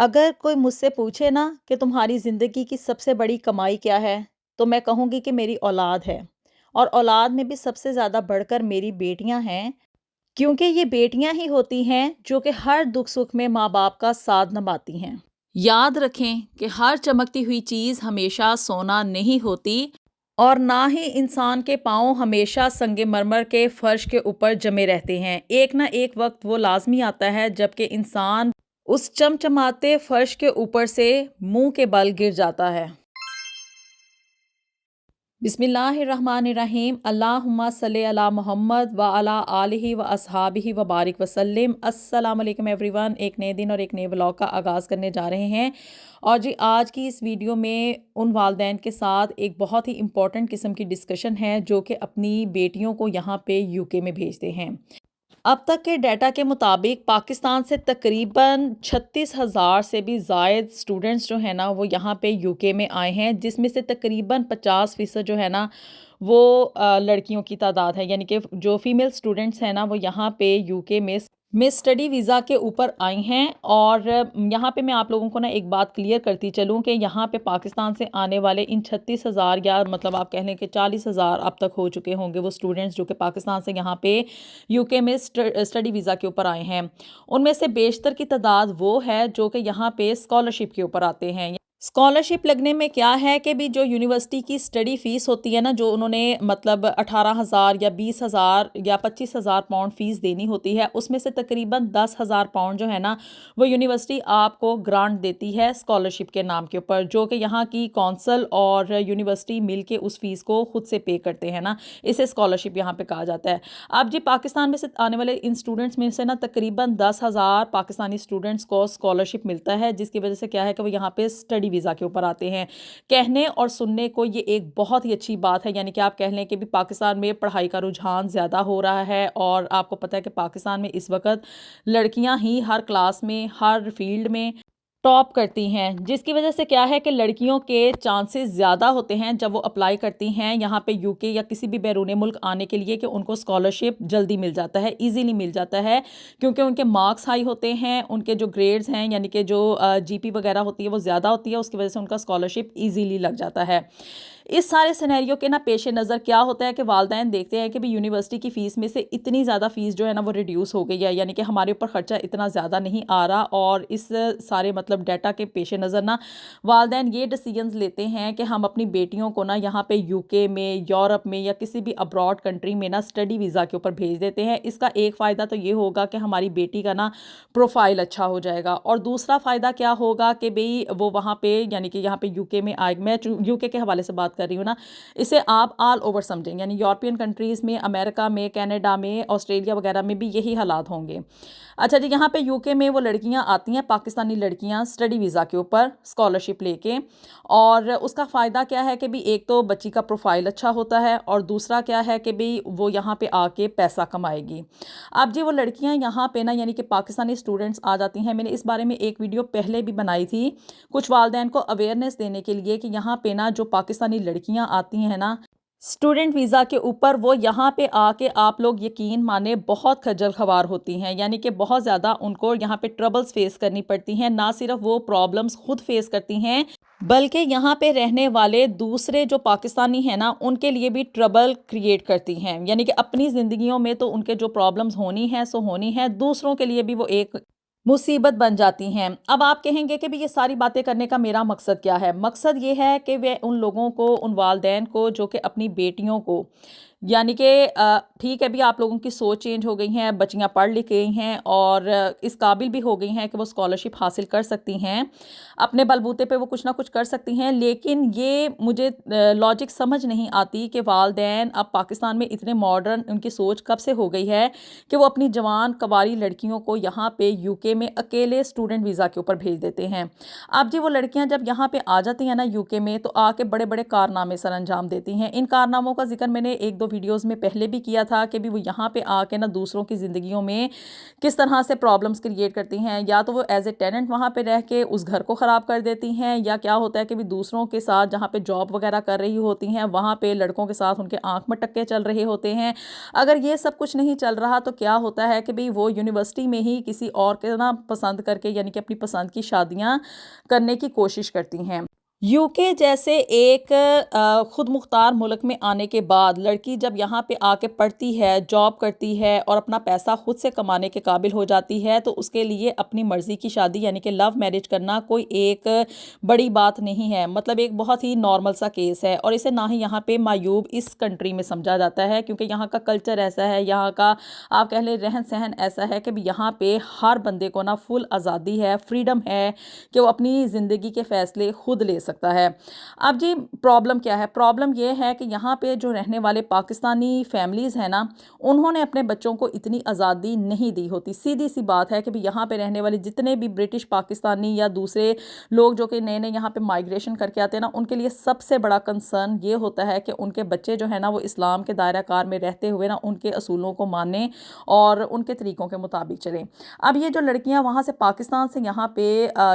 अगर कोई मुझसे पूछे ना कि तुम्हारी ज़िंदगी की सबसे बड़ी कमाई क्या है, तो मैं कहूँगी कि मेरी औलाद है। और औलाद में भी सबसे ज़्यादा बढ़कर मेरी बेटियाँ हैं, क्योंकि ये बेटियाँ ही होती हैं जो कि हर दुख-सुख में माँ-बाप का साथ निभाती हैं। याद रखें कि हर चमकती हुई चीज़ हमेशा सोना नहीं होती और ना ही इंसान के पाँव हमेशा संगमरमर के फर्श के ऊपर जमे रहते हैं। एक ना एक वक़्त वो लाज़मी आता है जबकि इंसान उस चमचमाते फर्श के ऊपर से मुँह के बल गिर जाता है। बिस्मिल्लाहिर्रहमानिर्रहीम अल्लाहुम्मा सल्ली अला मोहम्मद व अला आलिहि व अस्हाबिहि व बारिक वसल्लम। अस्सलाम वालेकुम एवरीवन। एक नए दिन और एक नए व्लॉग का आगाज़ करने जा रहे हैं। और जी आज की इस वीडियो में उन वालदैन के साथ एक बहुत ही इम्पोर्टेंट किस्म की डिस्कशन है जो कि अपनी बेटियों को यहाँ पे यूके में भेजते हैं। अब तक के डाटा के मुताबिक पाकिस्तान से तकरीबन 36,000 से भी ज़ायद स्टूडेंट्स जो है ना वो यहाँ पे यूके में आए हैं, जिसमें से तकरीबन 50% जो है ना वो लड़कियों की तादाद है। यानी कि जो फीमेल स्टूडेंट्स हैं ना वो यहाँ पे यूके में स्टडी वीज़ा के ऊपर आई हैं। और यहाँ पे मैं आप लोगों को ना एक बात क्लियर करती चलूँ कि यहाँ पे पाकिस्तान से आने वाले इन 36,000 या मतलब आप कह लें कि 40,000 अब तक हो चुके होंगे वो स्टूडेंट्स जो कि पाकिस्तान से यहाँ पे यूके में स्टडी वीज़ा के ऊपर आए हैं। उनमें से बेशतर की तादाद वो है जो कि यहाँ पे स्कॉलरशिप के ऊपर आते हैं। स्कॉलरशिप लगने में क्या है कि भी जो यूनिवर्सिटी की स्टडी फ़ीस होती है ना, जो उन्होंने मतलब 18,000 या 20,000 या 25,000 पाउंड फ़ीस देनी होती है, उसमें से तकरीबन 10,000 पाउंड जो है ना वो यूनिवर्सिटी आपको ग्रांट देती है स्कॉलरशिप के नाम के ऊपर, जो कि यहाँ की कौंसल और यूनिवर्सिटी मिल के उस फ़ीस को खुद से पे करते हैं ना, इसे स्कॉलरशिप यहाँ पे कहा जाता है। अब जी पाकिस्तान में से आने वाले इन स्टूडेंट्स में से ना तकरीबन 10,000 पाकिस्तानी स्टूडेंट्स को स्कॉलरशिप मिलता है, जिसकी वजह से क्या है कि वो यहाँ पे स्टडी वीज़ा के ऊपर आते हैं। कहने और सुनने को ये एक बहुत ही अच्छी बात है, यानी कि आप कह लें कि भी पाकिस्तान में पढ़ाई का रुझान ज़्यादा हो रहा है। और आपको पता है कि पाकिस्तान में इस वक्त लड़कियां ही हर क्लास में हर फील्ड में टॉप करती हैं, जिसकी वजह से क्या है कि लड़कियों के चांसेस ज़्यादा होते हैं जब वो अप्लाई करती हैं यहाँ पे यूके या किसी भी बैरूनी मुल्क आने के लिए, कि उनको स्कॉलरशिप जल्दी मिल जाता है, इजीली मिल जाता है, क्योंकि उनके मार्क्स हाई होते हैं, उनके जो ग्रेड्स हैं यानी कि जो जीपी वगैरह होती है वो ज़्यादा होती है, उसकी वजह से उनका स्कॉलरशिप ईजीली लग जाता है। इस सारे सिनेरियो के ना पेश नज़र क्या होता है कि वालदैन देखते हैं कि भी यूनिवर्सिटी की फ़ीस में से इतनी ज़्यादा फ़ीस जो है ना वो रिड्यूस हो गई है, यानी कि हमारे ऊपर ख़र्चा इतना ज़्यादा नहीं आ रहा। और इस सारे मतलब डाटा के पेश नज़र ना वालदैन ये डिसीजंस लेते हैं कि हम अपनी बेटियों को ना यहाँ पे यूके में, यूरोप में या किसी भी अब्रॉड कंट्री में ना स्टडी वीज़ा के ऊपर भेज देते हैं। इसका एक फ़ायदा तो ये होगा कि हमारी बेटी का ना प्रोफाइल अच्छा हो जाएगा, और दूसरा फ़ायदा क्या होगा कि भाई वो वहाँ पे यानी कि यहाँ पे यूके में आए, मैं यूके के हवाले से बात कर रही हूँ ना, इसे आप ऑल ओवर समझें, यानी यूरोपियन कंट्रीज़ में, अमेरिका में, कनाडा में, ऑस्ट्रेलिया वगैरह में भी यही हालात होंगे। अच्छा जी, यहाँ पे यूके में वो लड़कियाँ आती हैं, पाकिस्तानी लड़कियाँ स्टडी वीज़ा के ऊपर स्कॉलरशिप लेके, और उसका फ़ायदा क्या है कि भी एक तो बच्ची का प्रोफाइल अच्छा होता है, और दूसरा क्या है कि भी वो यहाँ पे आके पैसा कमाएगी। अब जी वो लड़कियाँ यहाँ पे ना यानी कि पाकिस्तानी स्टूडेंट्स आ जाती हैं, मैंने इस बारे में एक वीडियो पहले भी बनाई थी कुछ वालदैन को अवेयरनेस देने के लिए, कि यहाँ पे ना जो पाकिस्तानी लड़कियाँ आती हैं ना स्टूडेंट वीज़ा के ऊपर, वो यहाँ पे आके आप लोग यकीन माने बहुत खज्जल ख़वार होती हैं, यानी कि बहुत ज़्यादा उनको यहाँ पे ट्रबल्स फेस करनी पड़ती हैं। ना सिर्फ वो प्रॉब्लम्स खुद फेस करती हैं, बल्कि यहाँ पे रहने वाले दूसरे जो पाकिस्तानी हैं ना उनके लिए भी ट्रबल क्रिएट करती हैं, यानी कि अपनी ज़िंदगियों में तो उनके जो प्रॉब्लम्स होनी है सो होनी है, दूसरों के लिए भी वो एक मुसीबत बन जाती हैं। अब आप कहेंगे कि भी ये सारी बातें करने का मेरा मकसद क्या है? मकसद ये है कि वे उन लोगों को, उन वालदैन को जो कि अपनी बेटियों को यानी कि ठीक है भी आप लोगों की सोच चेंज हो गई है, बच्चियाँ पढ़ लिख गई हैं और इस काबिल भी हो गई हैं कि वो स्कॉलरशिप हासिल कर सकती हैं, अपने बलबूते पे वो कुछ ना कुछ कर सकती हैं। लेकिन ये मुझे लॉजिक समझ नहीं आती कि वालदैन अब पाकिस्तान में इतने मॉडर्न उनकी सोच कब से हो गई है कि वो अपनी जवान कवारी लड़कियों को यहाँ पे यूके में अकेले स्टूडेंट वीज़ा के ऊपर भेज देते हैं। अब जी वो लड़कियाँ जब यहाँ पे आ जाती हैं ना यूके में, तो आके बड़े बड़े कारनामे सर अंजाम देती हैं। इन कारनामों का जिक्र मैंने एक दो वीडियोज़ में पहले भी किया था कि भी वो यहाँ पे आके ना दूसरों की ज़िंदगियों में किस तरह से प्रॉब्लम्स क्रिएट करती हैं, या तो वो एज ए टेनेंट वहाँ पे रह के उस घर को ख़राब कर देती हैं, या क्या होता है कि भी दूसरों के साथ जहाँ पे जॉब वगैरह कर रही होती हैं वहाँ पे लड़कों के साथ उनके आंख में टक्के चल रहे होते हैं। अगर ये सब कुछ नहीं चल रहा तो क्या होता है कि भाई वो यूनिवर्सिटी में ही किसी और के ना पसंद करके, यानी कि अपनी पसंद की शादियाँ करने की कोशिश करती हैं। यूके जैसे एक खुद मुख्तार मुल्क में आने के बाद लड़की जब यहाँ पे आके पढ़ती है, जॉब करती है और अपना पैसा खुद से कमाने के काबिल हो जाती है, तो उसके लिए अपनी मर्ज़ी की शादी यानी कि लव मैरिज करना कोई एक बड़ी बात नहीं है। मतलब एक बहुत ही नॉर्मल सा केस है, और इसे ना ही यहाँ पे मायूब इस कंट्री में समझा जाता है, क्योंकि यहाँ का कल्चर ऐसा है, यहाँ का आप कह लें रहन सहन ऐसा है कि यहाँ पे हर बंदे को ना फुल आज़ादी है, फ्रीडम है कि वो अपनी ज़िंदगी के फ़ैसले खुद ले सकता है। अब जी प्रॉब्लम क्या है? प्रॉब्लम ये है कि यहाँ पे जो रहने वाले पाकिस्तानी फैमिलीज़ हैं ना, उन्होंने अपने बच्चों को इतनी आज़ादी नहीं दी होती। सीधी सी बात है कि भी यहाँ पे रहने वाले जितने भी ब्रिटिश पाकिस्तानी या दूसरे लोग जो कि नए नए यहाँ पे माइग्रेशन करके आते हैं ना, उनके लिए सबसे बड़ा कंसर्न ये होता है कि उनके बच्चे जो है ना वो इस्लाम के दायरा कार में रहते हुए ना उनके असूलों को माने और उनके तरीक़ों के मुताबिक चलें। अब ये जो लड़कियाँ वहाँ से पाकिस्तान से यहाँ पे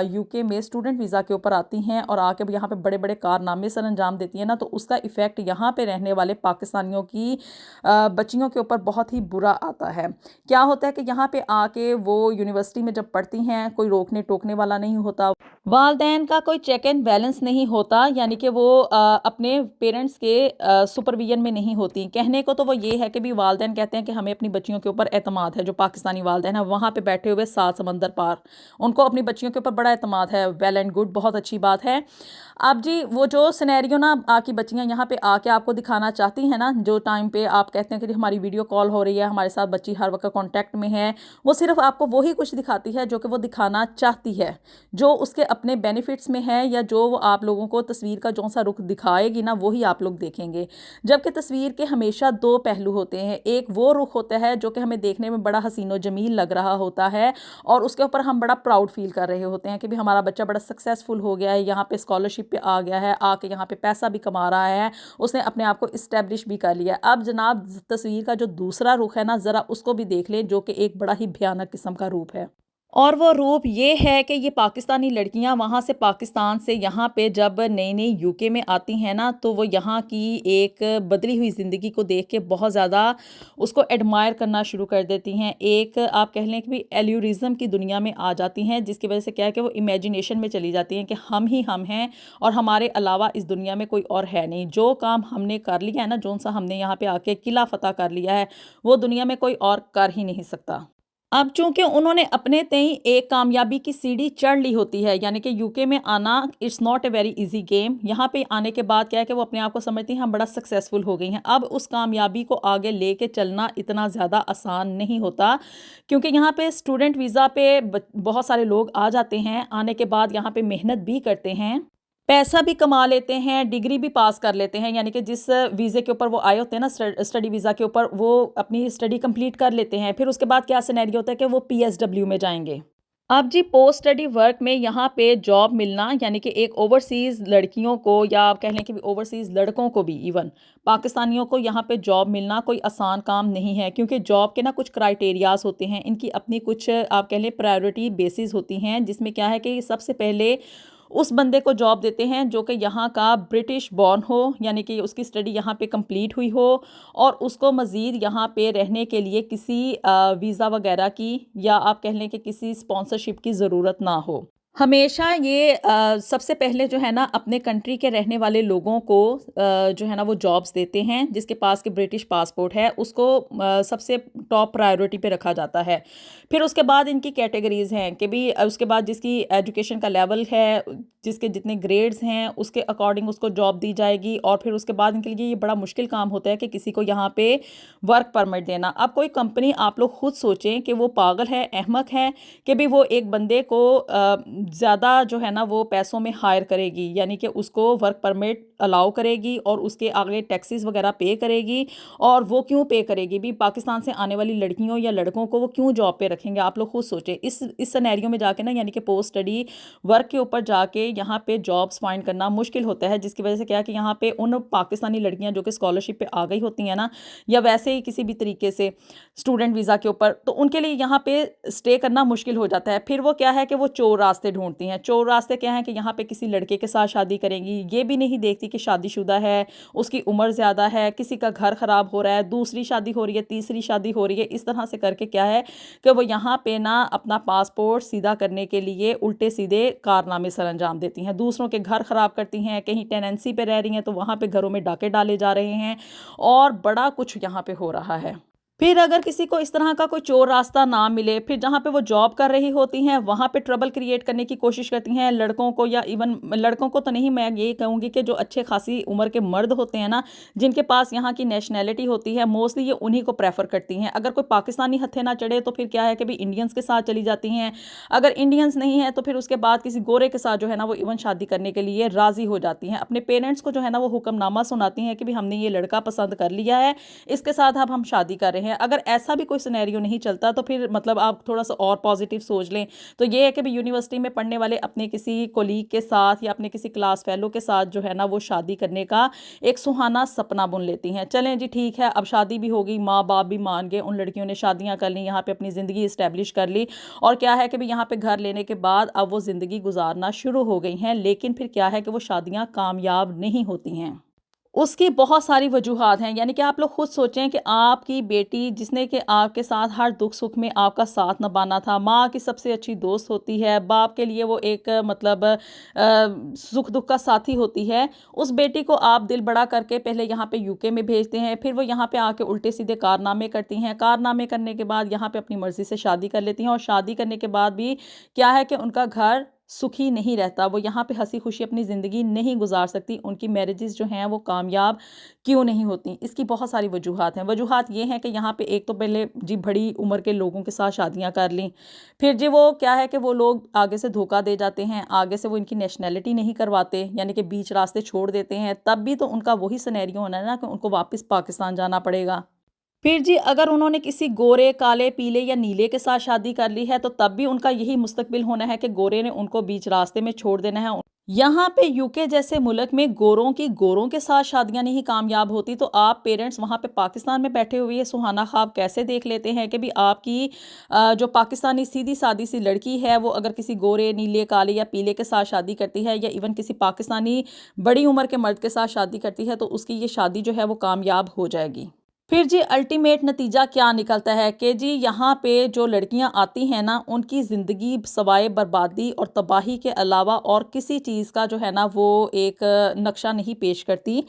यूके में स्टूडेंट वीज़ा के ऊपर आती हैं और आके यहाँ पे बड़े बड़े कारनामे सर अंजाम देती हैं ना, तो उसका इफ़ेक्ट यहाँ पे रहने वाले पाकिस्तानियों की बच्चियों के ऊपर बहुत ही बुरा आता है। क्या होता है कि यहाँ पे आके वो यूनिवर्सिटी में जब पढ़ती हैं, कोई रोकने टोकने वाला नहीं होता, वालदैन का कोई चेक एंड बैलेंस नहीं होता, यानी कि वो अपने पेरेंट्स के सुपरविजन में नहीं होती। कहने को तो वो ये है कि भी वालदैन कहते हैं कि हमें अपनी बच्चियों के ऊपर एतमाद है। जो पाकिस्तानी वालदैन है वहाँ पे बैठे हुए 7 समंदर पार, उनको अपनी बच्चियों के ऊपर बड़ा एतमाद है। वेल एंड गुड, बहुत अच्छी बात है। अब जी वो जो सिनेरियो ना आपकी बच्चियाँ यहाँ पे आके आपको दिखाना चाहती हैं ना, जो टाइम पे आप कहते हैं कि हमारी वीडियो कॉल हो रही है, हमारे साथ बच्ची हर वक्त कांटेक्ट में है, वो सिर्फ आपको वही कुछ दिखाती है जो कि वो दिखाना चाहती है, जो उसके अपने बेनिफिट्स में है, या जो वो आप लोगों को तस्वीर का जो सा रुख दिखाएगी ना वही आप लोग देखेंगे। जबकि तस्वीर के हमेशा 2 पहलू होते हैं। एक वो रुख होता है जो कि हमें देखने में बड़ा हसीन व जमील लग रहा होता है और उसके ऊपर हम बड़ा प्राउड फील कर रहे होते हैं कि भी हमारा बच्चा बड़ा सक्सेसफुल हो गया है, यहाँ पे स्कॉलरशिप पे आ गया है, आके यहाँ पे पैसा भी कमा रहा है, उसने अपने आप को इस्टेब्लिश भी कर लिया है। अब जनाब तस्वीर का जो दूसरा रुख है ना, ज़रा उसको भी देख लें, जो कि एक बड़ा ही भयानक किस्म का रूप है। और वो रूप ये है कि ये पाकिस्तानी लड़कियां वहाँ से पाकिस्तान से यहाँ पे जब नई नई यूके में आती हैं ना, तो वो यहाँ की एक बदली हुई ज़िंदगी को देख के बहुत ज़्यादा उसको एडमायर करना शुरू कर देती हैं। एक आप कह लें कि भी एल्यूरिज़म की दुनिया में आ जाती हैं, जिसकी वजह से क्या है कि वो इमेजिनेशन में चली जाती हैं कि हम ही हम हैं और हमारे अलावा इस दुनिया में कोई और है नहीं। जो काम हमने कर लिया है ना, जो सा हमने यहाँ पे आके किला फतह कर लिया है, वो दुनिया में कोई और कर ही नहीं सकता। अब चूंकि उन्होंने अपने तय एक कामयाबी की सीढ़ी चढ़ ली होती है, यानी कि यूके में आना it's not a very easy game. यहाँ पे आने के बाद क्या है कि वो अपने आप को समझती हैं हम बड़ा सक्सेसफुल हो गई हैं। अब उस कामयाबी को आगे लेके चलना इतना ज़्यादा आसान नहीं होता, क्योंकि यहाँ पे स्टूडेंट वीज़ा पे बहुत सारे लोग आ जाते हैं, आने के बाद यहाँ पे मेहनत भी करते हैं, पैसा भी कमा लेते हैं, डिग्री भी पास कर लेते हैं, यानी कि जिस वीज़े के ऊपर वो आए होते हैं ना, स्टडी वीज़ा के ऊपर, वो अपनी स्टडी कंप्लीट कर लेते हैं। फिर उसके बाद क्या सिनेरियो होता है कि वो पीएसडब्ल्यू में जाएंगे। अब जी पोस्ट स्टडी वर्क में यहाँ पे जॉब मिलना, यानी कि एक ओवरसीज़ लड़कियों को, या आप कह लें कि ओवरसीज़ लड़कों को भी, इवन पाकिस्तानियों को यहाँ पे जॉब मिलना कोई आसान काम नहीं है, क्योंकि जॉब के ना कुछ क्राइटेरियाज होते हैं, इनकी अपनी कुछ आप कह लें प्रायोरिटी बेसिस होती हैं, जिसमें क्या है कि सबसे पहले उस बंदे को जॉब देते हैं जो कि यहाँ का ब्रिटिश बॉर्न हो, यानी कि उसकी स्टडी यहाँ पे कंप्लीट हुई हो और उसको मज़ीद यहाँ पे रहने के लिए किसी वीज़ा वगैरह की, या आप कह लें कि किसी स्पॉन्सरशिप की ज़रूरत ना हो। हमेशा ये सबसे पहले जो है ना अपने कंट्री के रहने वाले लोगों को जो है ना वो जॉब्स देते हैं, जिसके पास के ब्रिटिश पासपोर्ट है उसको सबसे टॉप प्रायोरिटी पे रखा जाता है। फिर उसके बाद इनकी कैटेगरीज़ हैं कि भी उसके बाद जिसकी एजुकेशन का लेवल है, जिसके जितने ग्रेड्स हैं उसके अकॉर्डिंग उसको जॉब दी जाएगी। और फिर उसके बाद इनके लिए ये बड़ा मुश्किल काम होता है कि किसी को यहाँ पे वर्क परमिट देना। अब कोई कंपनी, आप लोग खुद सोचें कि वो पागल है, अहमक है कि भी वो एक बंदे को ज़्यादा जो है ना वो पैसों में हायर करेगी, यानी कि उसको वर्क परमिट अलाउ करेगी और उसके आगे टैक्सेस वगैरह पे करेगी। और वो क्यों पे करेगी भी, पाकिस्तान से आने वाली लड़कियों या लड़कों को वो क्यों जॉब पे रखेंगे, आप लोग खुद सोचें। इस सिनेरियो में जाके ना, यानी कि पोस्ट स्टडी वर्क के ऊपर जाके यहाँ पे जॉब्स फाइंड करना मुश्किल होता है, जिसकी वजह से क्या है कि यहाँ पे उन पाकिस्तानी लड़कियाँ जो कि स्कॉलरशिप पे आ गई होती हैं ना, या वैसे ही किसी भी तरीके से स्टूडेंट वीज़ा के ऊपर, तो उनके लिए यहाँ पे स्टे करना मुश्किल हो जाता है। फिर वो क्या है कि वो चोर रास्ते ढूंढती हैं। चोर रास्ते क्या है कि यहाँ पे किसी लड़के के साथ शादी करेंगी, ये भी नहीं देखती कि शादीशुदा है, उसकी उम्र ज़्यादा है, किसी का घर ख़राब हो रहा है, दूसरी शादी हो रही है, तीसरी शादी हो रही है। इस तरह से करके क्या है कि वो यहाँ पे ना अपना पासपोर्ट सीधा करने के लिए उल्टे सीधे कारनामे सर अंजाम देती हैं, दूसरों के घर ख़राब करती हैं, कहीं टेनेंसी पे रह रही हैं तो वहाँ पे घरों में डाके डाले जा रहे हैं, और बड़ा कुछ यहाँ पे हो रहा है। फिर अगर किसी को इस तरह का कोई चोर रास्ता ना मिले, फिर जहाँ पे वो जॉब कर रही होती हैं वहाँ पे ट्रबल क्रिएट करने की कोशिश करती हैं लड़कों को, या इवन लड़कों को तो नहीं, मैं ये कहूँगी कि जो अच्छे खासी उम्र के मर्द होते हैं ना, जिनके पास यहाँ की नेशनैलिटी होती है, मोस्टली ये उन्हीं को प्रेफर करती हैं। अगर कोई पाकिस्तानी हत्थे ना चढ़े तो फिर क्या है कि भाई इंडियंस के साथ चली जाती हैं। अगर इंडियंस नहीं है तो फिर उसके बाद किसी गोरे के साथ जो है ना वो इवन शादी करने के लिए राज़ी हो जाती हैं। अपने पेरेंट्स को जो है ना वो हुक्मनामा सुनाती हैं कि भाई हमने ये लड़का पसंद कर लिया है, इसके साथ अब हम शादी कर रहे हैं। अगर ऐसा भी कोई सिनेरियो नहीं चलता तो फिर मतलब आप थोड़ा सा और पॉजिटिव सोच लें, तो ये है कि भाई यूनिवर्सिटी में पढ़ने वाले अपने किसी कोलीग के साथ या अपने किसी क्लास फेलो के साथ जो है ना वो शादी करने का एक सुहाना सपना बुन लेती हैं। चलें जी ठीक है, अब शादी भी होगी, माँ बाप भी मान गए, उन लड़कियों ने शादियाँ कर ली, यहाँ पे अपनी ज़िंदगी इस्टेब्लिश कर ली, और क्या है कि भाई यहाँ पे घर लेने के बाद अब वो ज़िंदगी गुजारना शुरू हो गई हैं। लेकिन फिर क्या है कि वो शादियाँ कामयाब नहीं होती हैं। उसकी बहुत सारी वजूहात हैं, यानी कि आप लोग खुद सोचें कि आपकी बेटी जिसने कि आपके साथ हर दुख सुख में आपका साथ निभाना था, माँ की सबसे अच्छी दोस्त होती है, बाप के लिए वो एक मतलब सुख दुख का साथी होती है, उस बेटी को आप दिल बड़ा करके पहले यहाँ पे यूके में भेजते हैं, फिर वो यहाँ पे आके उल्टे सीधे कारनामे करती हैं, कारनामे करने के बाद यहाँ पे अपनी मर्ज़ी से शादी कर लेती हैं, और शादी करने के बाद भी क्या है कि उनका घर सुखी नहीं रहता, वो यहाँ पे हंसी खुशी अपनी ज़िंदगी नहीं गुजार सकती, उनकी मैरिजेस जो हैं वो कामयाब क्यों नहीं होती। इसकी बहुत सारी वजूहात हैं। वजूहात ये हैं कि यहाँ पे एक तो पहले जी बड़ी उम्र के लोगों के साथ शादियाँ कर लीं, फिर जी वो क्या है कि वो लोग आगे से धोखा दे जाते हैं, आगे से वो इनकी नेशनैलिटी नहीं करवाते, यानी कि बीच रास्ते छोड़ देते हैं, तब भी तो उनका वही सिनेरियो होना है ना कि उनको वापस पाकिस्तान जाना पड़ेगा। फिर जी अगर उन्होंने किसी गोरे, काले, पीले या नीले के साथ शादी कर ली है तो तब भी उनका यही मुस्तकबिल होना है कि गोरे ने उनको बीच रास्ते में छोड़ देना है। यहाँ पे यूके जैसे मुल्क में गोरों के साथ शादियाँ नहीं कामयाब होती, तो आप पेरेंट्स वहाँ पे पाकिस्तान में बैठे हुए सुहाना ख्वाब कैसे देख लेते हैं कि भी आपकी जो पाकिस्तानी सीधी सादी सी लड़की है वो अगर किसी गोरे, नीले, काले या पीले के साथ शादी करती है, या इवन किसी पाकिस्तानी बड़ी उम्र के मर्द के साथ शादी करती है, तो उसकी ये शादी जो है वो कामयाब हो जाएगी। फिर जी अल्टीमेट नतीजा क्या निकलता है कि जी यहाँ पे जो लड़कियाँ आती हैं ना, उनकी ज़िंदगी सवाए बर्बादी और तबाही के अलावा और किसी चीज़ का जो है ना वो एक नक्शा नहीं पेश करती।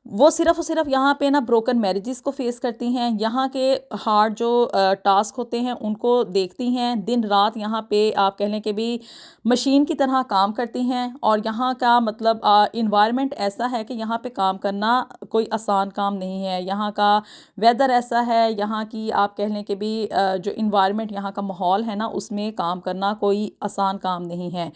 वो सिर्फ़ और सिर्फ यहाँ पे ना ब्रोकन मैरिजेस को फेस करती हैं, यहाँ के हार्ड जो टास्क होते हैं उनको देखती हैं, दिन रात यहाँ पे आप कह लें कि भी मशीन की तरह काम करती हैं, और यहाँ का मतलब इन्वायरमेंट ऐसा है कि यहाँ पे काम करना कोई आसान काम नहीं है। यहाँ का वेदर ऐसा है, यहाँ की आप कह लें कि भी जो इन्वायरमेंट यहाँ का माहौल है ना, उसमें काम करना कोई आसान काम नहीं है।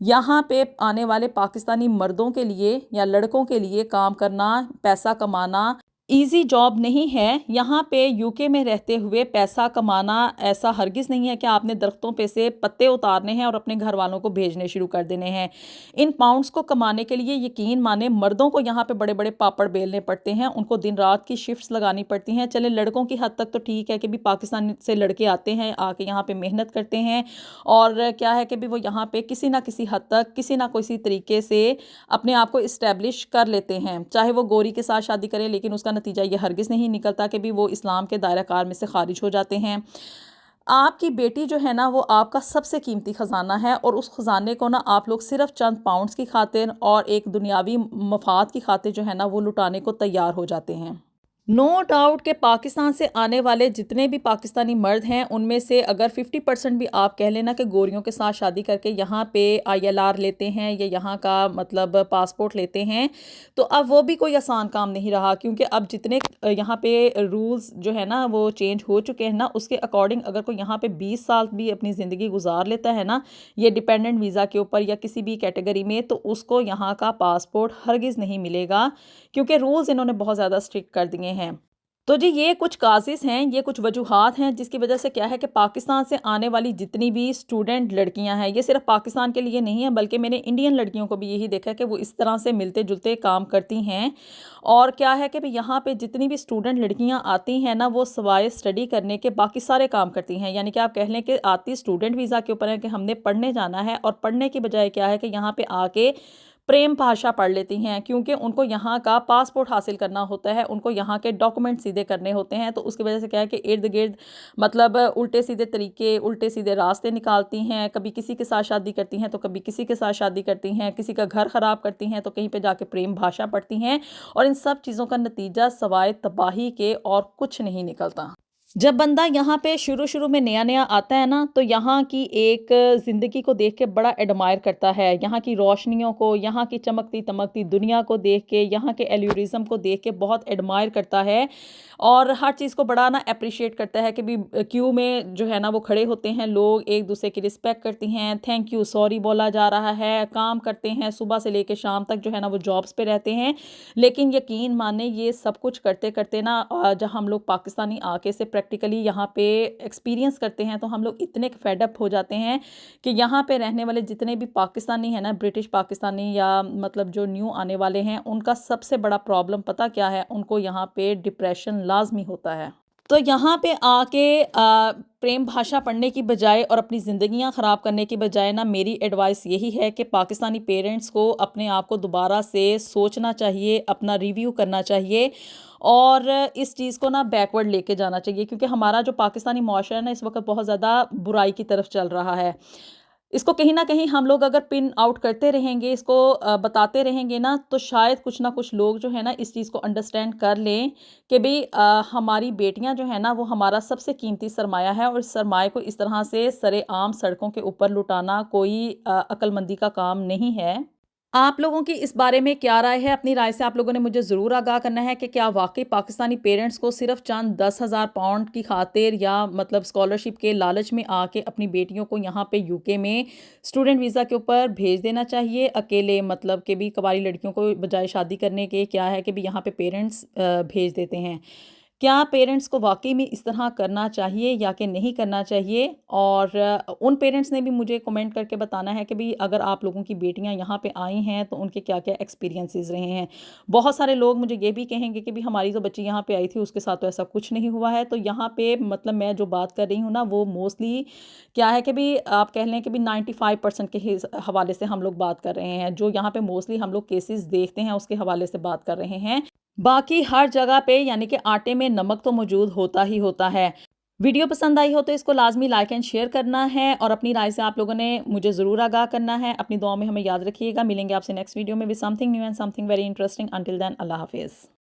यहाँ पे आने वाले पाकिस्तानी मर्दों के लिए या लड़कों के लिए काम करना, पैसा कमाना इजी जॉब नहीं है। यहाँ पे यूके में रहते हुए पैसा कमाना ऐसा हरगिज़ नहीं है कि आपने दरख्तों पे से पत्ते उतारने हैं और अपने घर वालों को भेजने शुरू कर देने हैं। इन पाउंड्स को कमाने के लिए यकीन माने मर्दों को यहाँ पे बड़े बड़े पापड़ बेलने पड़ते हैं, उनको दिन रात की शिफ्ट्स लगानी पड़ती हैं। चले लड़कों की हद तक तो ठीक है कि भी पाकिस्तान से लड़के आते हैं, आके यहाँ पे मेहनत करते हैं, और क्या है कि भी वो यहाँ पे किसी ना किसी हद तक किसी ना किसी तरीके से अपने आप को इस्टेब्लिश कर लेते हैं, चाहे वो गोरी के साथ शादी करें, लेकिन उसका नतीजा ये हरगिज़ नहीं निकलता कि भी वो इस्लाम के दायरा कार में से खारिज हो जाते हैं। आपकी बेटी जो है ना वो आपका सबसे कीमती ख़जाना है, और उस ख़जाने को ना आप लोग सिर्फ चंद पाउंड्स की खातिर और एक दुनियावी मफाद की खातिर जो है ना वो लुटाने को तैयार हो जाते हैं। नो डाउट कि पाकिस्तान से आने वाले जितने भी पाकिस्तानी मर्द हैं उनमें से अगर 50% भी आप कह लेना कि गोरियों के साथ शादी करके यहाँ पे ILR लेते हैं या यहाँ का मतलब पासपोर्ट लेते हैं, तो अब वो भी कोई आसान काम नहीं रहा, क्योंकि अब जितने यहाँ पे रूल्स जो है ना वो चेंज हो चुके हैं ना, उसके अकॉर्डिंग अगर कोई यहाँ पे 20 साल भी अपनी ज़िंदगी गुजार लेता है ना ये डिपेंडेंट वीज़ा के ऊपर या किसी भी कैटेगरी में, तो उसको यहाँ का पासपोर्ट हरगिज़ नहीं मिलेगा, क्योंकि रूल्स इन्होंने बहुत ज़्यादा स्ट्रिक्ट कर दिए हैं। तो जी ये कुछ काज़िज़ हैं, ये कुछ वजूहात हैं जिसकी वजह से क्या है कि पाकिस्तान से आने वाली जितनी भी स्टूडेंट लड़कियां हैं, ये सिर्फ पाकिस्तान के लिए नहीं है बल्कि मैंने इंडियन लड़कियों को भी यही देखा है कि वो इस तरह से मिलते-जुलते काम करती हैं। और क्या है कि भई यहाँ पे जितनी भी स्टूडेंट लड़कियां आती हैं ना, वो सिवाय स्टडी करने के बाकी सारे काम करती हैं। यानी कि आप कह लें कि आती स्टूडेंट वीज़ा के ऊपर है कि हमने पढ़ने जाना है, और पढ़ने की बजाय क्या है कि यहाँ पे आके प्रेम भाषा पढ़ लेती हैं, क्योंकि उनको यहाँ का पासपोर्ट हासिल करना होता है, उनको यहाँ के डॉक्यूमेंट सीधे करने होते हैं। तो उसकी वजह से क्या है कि इर्द-गिर्द मतलब उल्टे सीधे तरीके, उल्टे सीधे रास्ते निकालती हैं, कभी किसी के साथ शादी करती हैं, तो कभी किसी के साथ शादी करती हैं, किसी का घर ख़राब करती हैं, तो कहीं पे जाके प्रेम भाषा पढ़ती हैं, और इन सब चीज़ों का नतीजा सवाए तबाही के और कुछ नहीं निकलता। जब बंदा यहाँ पे शुरू-शुरू में नया-नया आता है ना, तो यहाँ की एक ज़िंदगी को देख के बड़ा एडमायर करता है। यहाँ की रोशनियों को, यहाँ की चमकती-तमकती दुनिया को देख के, यहाँ के एल्यूरिज़्म को देख के बहुत एडमायर करता है, और हर चीज़ को बड़ा ना एप्रिशिएट करता है कि भी क्यू में जो है ना वो खड़े होते हैं लोग, एक-दूसरे की रिस्पेक्ट करती हैं, थैंक यू, सॉरी बोला जा रहा है, काम करते हैं, सुबह से लेके शाम तक जो है ना वो जॉब्स पे रहते हैं। लेकिन यकीन माने ये सब कुछ करते-करते ना जब हम लोग पाकिस्तानी आके से प्रैक्टिकली यहाँ पे एक्सपीरियंस करते हैं, तो हम लोग इतने फेड अप हो जाते हैं कि यहाँ पे रहने वाले जितने भी पाकिस्तानी हैं ना, ब्रिटिश पाकिस्तानी या मतलब जो न्यू आने वाले हैं, उनका सबसे बड़ा प्रॉब्लम पता क्या है? उनको यहाँ पे डिप्रेशन लाज़मी होता है। तो यहाँ पे आके प्रेम भाषा पढ़ने की बजाय और अपनी ज़िंदगियाँ ख़राब करने की बजाय ना, मेरी एडवाइस यही है कि पाकिस्तानी पेरेंट्स को अपने आप को दोबारा से सोचना चाहिए, अपना रिव्यू करना चाहिए, और इस चीज़ को ना बैकवर्ड लेके जाना चाहिए, क्योंकि हमारा जो पाकिस्तानी मुआशरा है ना इस वक्त बहुत ज़्यादा बुराई की तरफ चल रहा है। इसको कहीं न कहीं हम लोग अगर पिन आउट करते रहेंगे, इसको बताते रहेंगे ना, तो शायद कुछ ना कुछ लोग जो है ना इस चीज़ को अंडरस्टैंड कर लें कि भई हमारी बेटियाँ जो है ना वो हमारा सबसे कीमती सरमाया है, और इस सरमाए को इस तरह से सरेआम सड़कों के ऊपर लुटाना कोई अक्लमंदी का काम नहीं है। आप लोगों की इस बारे में क्या राय है? अपनी राय से आप लोगों ने मुझे ज़रूर आगाह करना है कि क्या वाक़ई पाकिस्तानी पेरेंट्स को सिर्फ़ चंद 10,000 पाउंड की खातिर या मतलब स्कॉलरशिप के लालच में आके अपनी बेटियों को यहाँ पे यूके में स्टूडेंट वीज़ा के ऊपर भेज देना चाहिए अकेले, मतलब कि भी कवारी लड़कियों को बजाय शादी करने के क्या है कि भी यहाँ पे पेरेंट्स भेज देते हैं। क्या पेरेंट्स को वाक़ई में इस तरह करना चाहिए या कि नहीं करना चाहिए? और उन पेरेंट्स ने भी मुझे कमेंट करके बताना है कि भई अगर आप लोगों की बेटियाँ यहाँ पे आई हैं तो उनके क्या-क्या एक्सपीरियंसेस रहे हैं। बहुत सारे लोग मुझे ये भी कहेंगे कि भई हमारी जो बच्ची यहाँ पे आई थी उसके साथ तो ऐसा कुछ नहीं हुआ है। तो यहाँ पे मतलब मैं जो बात कर रही हूँ ना वो मोस्टली क्या है कि भई आप कह लें कि भई 95% के हवाले से हम लोग बात कर रहे हैं। जो यहाँ पे मोस्टली हम लोग केसेस देखते हैं उसके हवाले से बात कर रहे हैं। बाकी हर जगह पे यानी कि आटे में नमक तो मौजूद होता ही होता है। वीडियो पसंद आई हो तो इसको लाज़मी लाइक एंड शेयर करना है, और अपनी राय से आप लोगों ने मुझे ज़रूर आगाह करना है। अपनी दुआओं में हमें याद रखिएगा। मिलेंगे आपसे नेक्स्ट वीडियो में with something new and something very interesting. Until then अल्लाह हाफ़िज़।